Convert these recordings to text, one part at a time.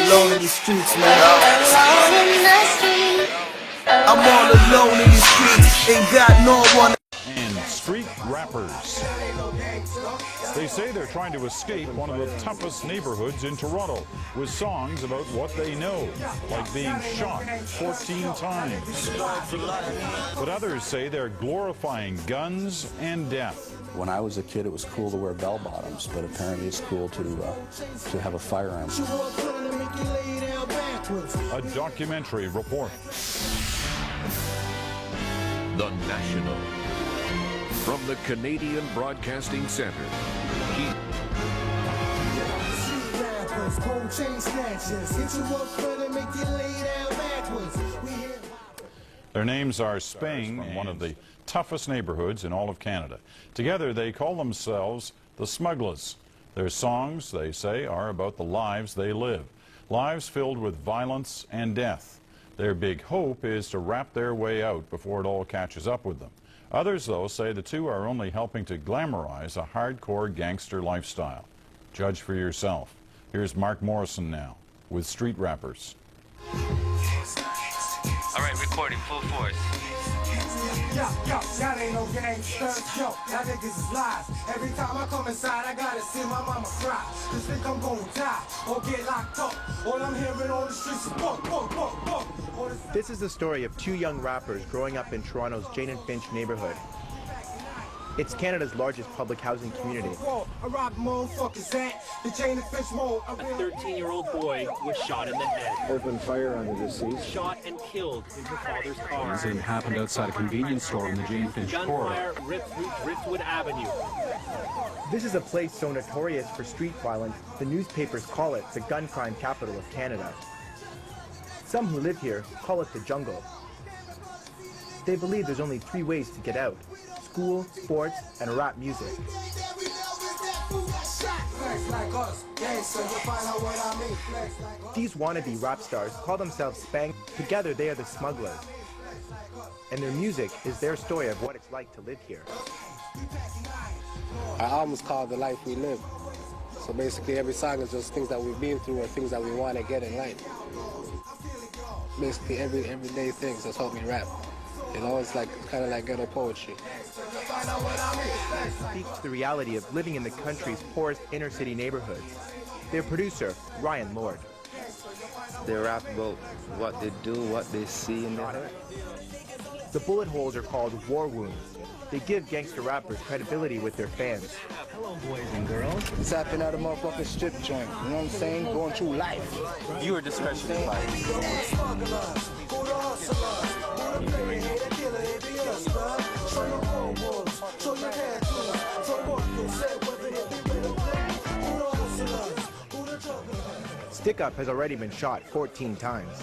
alone in the streets, man. I'm all alone in the streets, ain't got no one. And street rappers. They say they're trying to escape one of the toughest neighborhoods in Toronto with songs about what they know, like being shot 14 times. But others say they're glorifying guns and death. When I was a kid, it was cool to wear bell-bottoms, but apparently it's cool to have a firearm. A documentary report. The National. From the Canadian Broadcasting Centre. Their names are Spain, from one of the toughest neighborhoods in all of Canada. Together they call themselves the Smugglaz. Their songs, they say, are about the lives they live. Lives filled with violence and death. Their big hope is to rap their way out before it all catches up with them. Others, though, say the two are only helping to glamorize a hardcore gangster lifestyle. Judge for yourself. Here's Mark Morrison now with Street Rappers. All right, recording full force. Yo, y'all ain't no gangsters, yo, y'all niggas is lies. Every time I come inside, I gotta see my mama cry. Just think I'm gonna die or get locked up. All I'm hearing on the streets is buck. This is the story of two young rappers growing up in Toronto's Jane and Finch neighborhood. It's Canada's largest public housing community. A 13-year-old boy was shot in the head. Opened fire on the deceased. Shot and killed in her father's car. This incident happened outside a convenience store in the Jane Finch corridor. Gunfire ripped through Driftwood Avenue. This is a place so notorious for street violence, the newspapers call it the gun crime capital of Canada. Some who live here call it the jungle. They believe there's only three ways to get out: school, sports, and rap music. These wannabe rap stars call themselves Spang. Together they are the Smugglaz. And their music is their story of what it's like to live here. Our album's called The Life We Live. So basically every song is just things that we've been through or things that we want to get in life. Basically everyday things, that's how we rap. You know, it's like kind of like ghetto poetry. It speaks to the reality of living in the country's poorest inner-city neighborhoods. Their producer, Ryan Lord. They rap about what they do, what they see in their hood. The bullet holes are called war wounds. They give gangster rappers credibility with their fans. Hello, boys and girls. It's happening at a motherfucking strip joint, you know what I'm saying? Going through life. Viewer discretion advised. Stick Up has already been shot 14 times.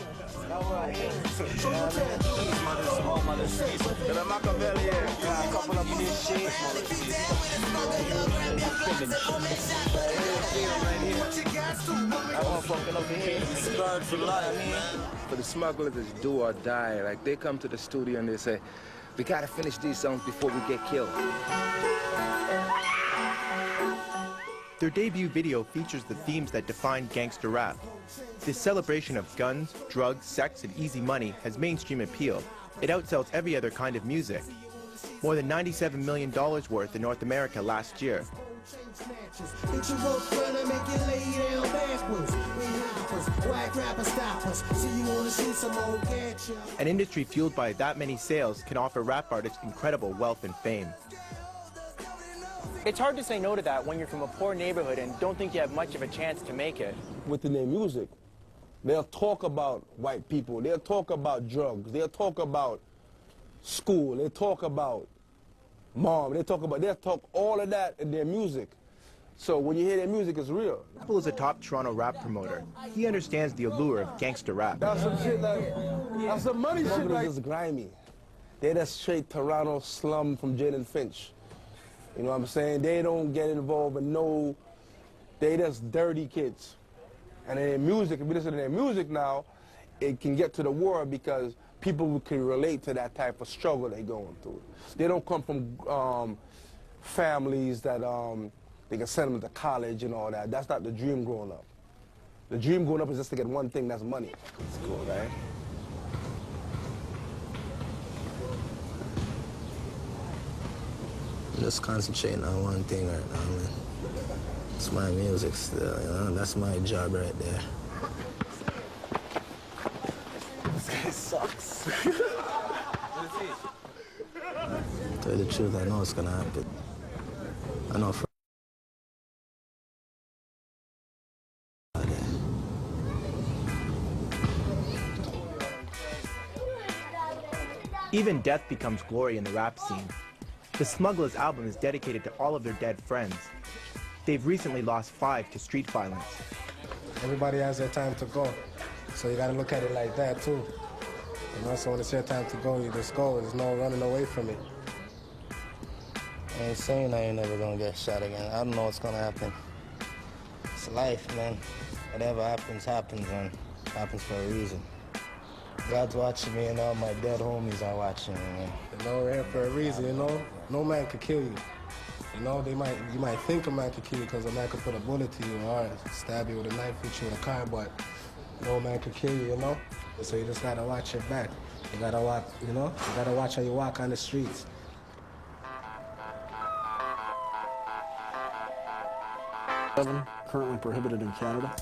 For the Smugglaz, it's do or die. Like, they come to the studio and they say, we gotta finish these songs before we get killed. Their debut video features the themes that define gangster rap. This celebration of guns, drugs, sex, and easy money has mainstream appeal. It outsells every other kind of music. More than $97 million worth in North America last year. An industry fueled by that many sales can offer rap artists incredible wealth and fame. It's hard to say no to that when you're from a poor neighborhood and don't think you have much of a chance to make it. Within their music, they'll talk about white people, they'll talk about drugs, they'll talk about school, they'll talk about mom, they'll talk all of that in their music. So when you hear their music, it's real. Apple is a top Toronto rap promoter. He understands the allure of gangster rap. That's some shit that's some money shit. Like, is grimy. They're that straight Toronto slum from Jane and Finch. You know what I'm saying? They don't get involved in they just dirty kids. And in their music, if you listen to their music now, it can get to the world because people can relate to that type of struggle they're going through. They don't come from families that they can send them to college and all that. That's not the dream growing up. The dream going up is just to get one thing, that's money. It's cool, right? I'm just concentrating on one thing right now, man. It's my music still, you know? That's my job right there. This guy sucks. To tell you the truth, I know it's gonna happen. I know for Even death becomes glory in the rap scene. The Smugglaz album is dedicated to all of their dead friends. They've recently lost 5 to street violence. Everybody has their time to go, so you gotta look at it like that too. You know, so when it's your time to go, you just go. There's no running away from it. I ain't saying I ain't never gonna get shot again. I don't know what's gonna happen. It's life, man. Whatever happens, happens, and happens for a reason. God's watching me, and all my dead homies are watching me, man. You know, we're here for a reason, you know? No man could kill you. You know, you might think a man could kill you because a man could put a bullet to you or stab you with a knife, hit you with a car, but no man could kill you, you know? So you just gotta watch your back. You gotta watch, you know? You gotta watch how you walk on the streets. Currently prohibited in Canada.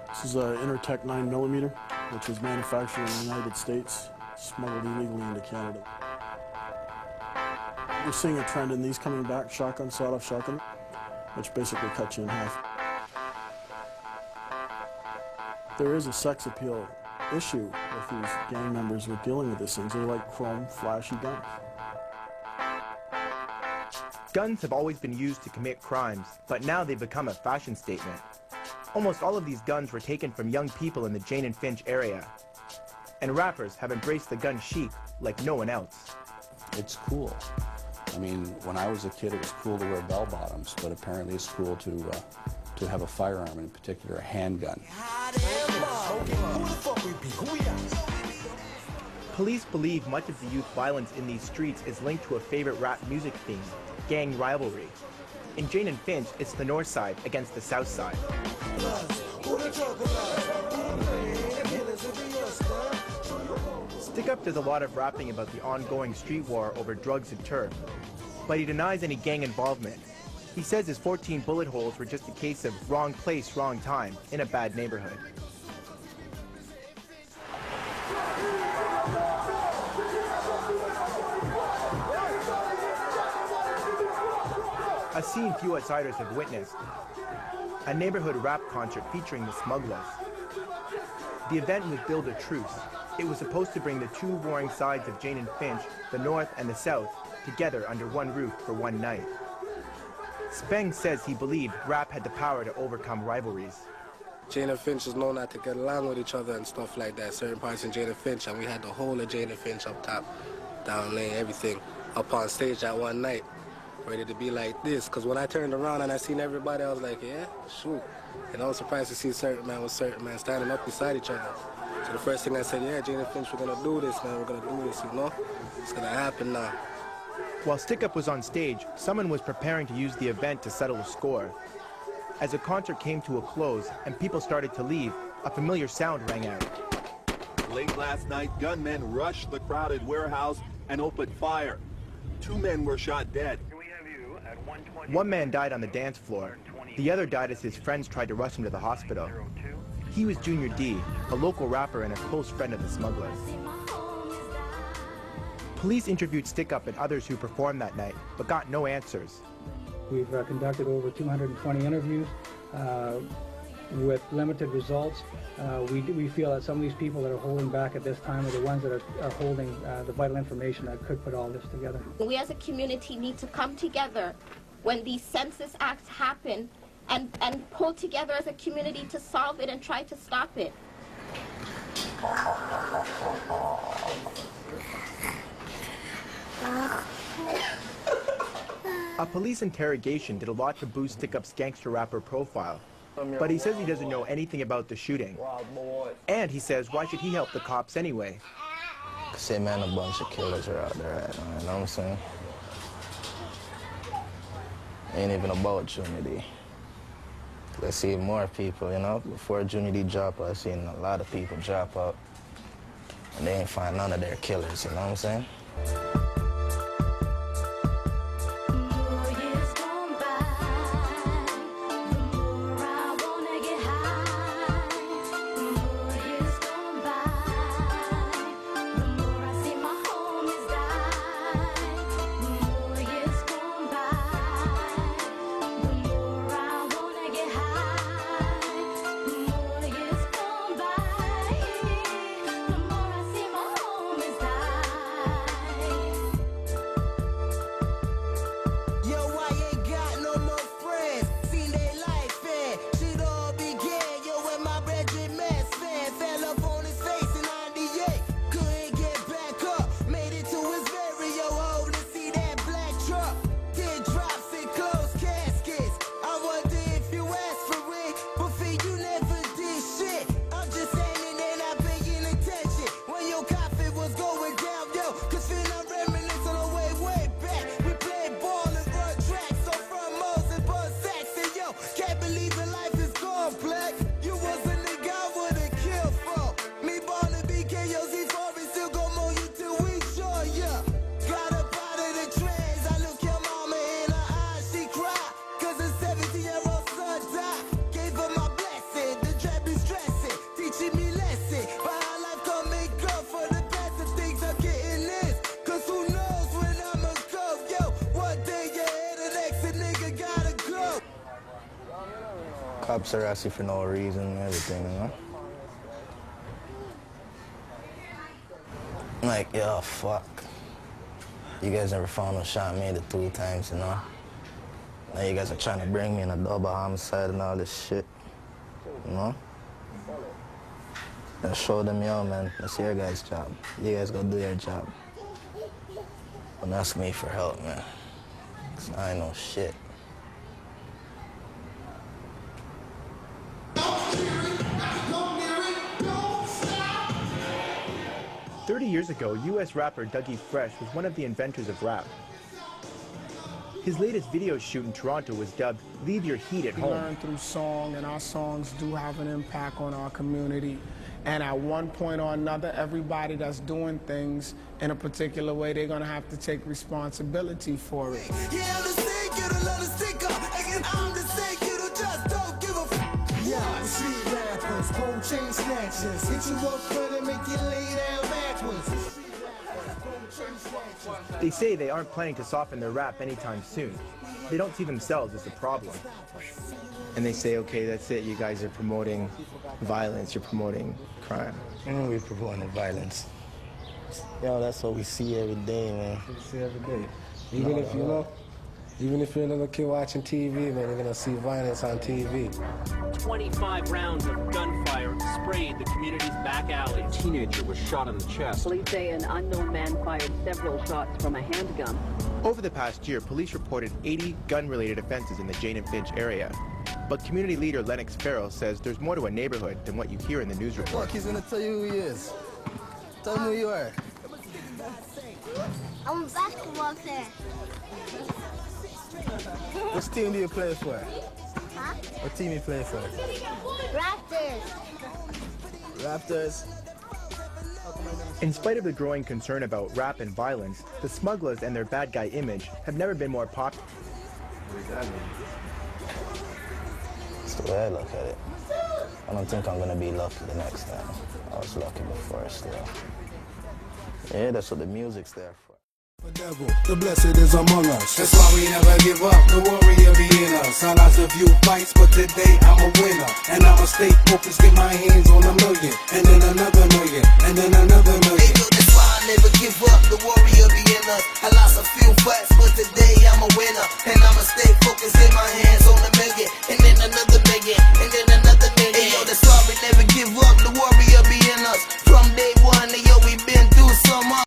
This is an Intertech 9mm, which was manufactured in the United States, smuggled illegally into Canada. We're seeing a trend in these coming back, shotgun, sawed-off shotgun, which basically cuts you in half. There is a sex appeal issue with these gang members with dealing with these things. They like chrome, flashy guns. Guns have always been used to commit crimes, but now they've become a fashion statement. Almost all of these guns were taken from young people in the Jane and Finch area. And rappers have embraced the gun chic like no one else. It's cool. I mean, when I was a kid, it was cool to wear bell-bottoms, but apparently it's cool to have a firearm, in particular a handgun. Police believe much of the youth violence in these streets is linked to a favorite rap music theme, gang rivalry. In Jane and Finch, it's the north side against the south side. Stick Up does a lot of rapping about the ongoing street war over drugs and turf, but he denies any gang involvement. He says his 14 bullet holes were just a case of wrong place, wrong time in a bad neighborhood. A scene few outsiders have witnessed. A neighborhood rap concert featuring the Smugglaz. The event was billed a truce. It was supposed to bring the two warring sides of Jane and Finch, the north and the south, together under one roof for one night. Speng says he believed rap had the power to overcome rivalries. Jane and Finch is known not to get along with each other and stuff like that. Certain parts in Jane and Finch, and we had the whole of Jane and Finch up top, down lane, everything, up on stage that one night, ready to be like this. Because when I turned around and I seen everybody, I was like, yeah, shoot. And I was surprised to see certain man with certain man standing up beside each other. So the first thing I said, yeah, Jane and Finch, we're gonna do this, man, we're gonna do this, you know? It's gonna happen now. While Stick Up was on stage, someone was preparing to use the event to settle a score. As the concert came to a close and people started to leave, a familiar sound rang out. Late last night, gunmen rushed the crowded warehouse and opened fire. 2 men were shot dead. One man died on the dance floor. The other died as his friends tried to rush him to the hospital. He was Junior D, a local rapper and a close friend of the Smugglaz. Police interviewed Stick Up and others who performed that night, but got no answers. We've conducted over 220 interviews with limited results. We feel that some of these people that are holding back at this time are the ones that are holding the vital information that could put all this together. We as a community need to come together when these census acts happen and pull together as a community to solve it and try to stop it. A police interrogation did a lot to boost Stick Up's gangster rapper profile. But he says he doesn't know anything about the shooting. And he says, why should he help the cops anyway? Say, man, a bunch of killers are out there, right? You know what I'm saying? Ain't even about unity. I see more people, you know. Before Junior D dropped out, I seen a lot of people drop out. And they ain't find none of their killers, you know what I'm saying? Cops harass you for no reason and everything, you know? Like, yo, fuck. You guys never found no shot, made it 2 times, you know? Now you guys are trying to bring me in a double homicide and all this shit, you know? And show them, yo, man, that's your guys' job. You guys go do your job. Don't ask me for help, man. 'Cause I ain't no shit. 30 years ago, U.S. rapper Dougie Fresh was one of the inventors of rap. His latest video shoot in Toronto was dubbed "Leave Your Heat at Home." We learn through song, and our songs do have an impact on our community. And at one point or another, everybody that's doing things in a particular way, they're gonna have to take responsibility for it. Yeah, street rappers, gold chain snatchers, hit you up front and make you lay down backwards. They say they aren't planning to soften their rap anytime soon. They don't see themselves as the problem. And they say, okay, that's it, you guys are promoting violence, you're promoting crime. And we're promoting violence. Yo, that's what we see every day, man. We see every day. Even if you know, even if you're a little kid watching TV, man, you're gonna see violence on TV. 25 rounds of gunfire sprayed the community's back alley. A teenager was shot in the chest. Police say an unknown man fired several shots from a handgun. Over the past year, police reported 80 gun-related offenses in the Jane and Finch area. But community leader Lennox Farrell says there's more to a neighborhood than what you hear in the news report. Look, he's gonna tell you who he is. Tell him who you are. I'm a basketball player. Which team do you play for? Huh? What team you play for? Raptors. Raptors. In spite of the growing concern about rap and violence, the Smugglaz and their bad guy image have never been more popular. That's the way I look at it. I don't think I'm gonna be lucky the next time. I was lucky before, still. Yeah, that's what the music's there for. The blessed is among us. That's why we never give up. The warrior be in us. I lost a few fights, but today I'm a winner. And I'ma stay focused, get my hands on $1 million. And then another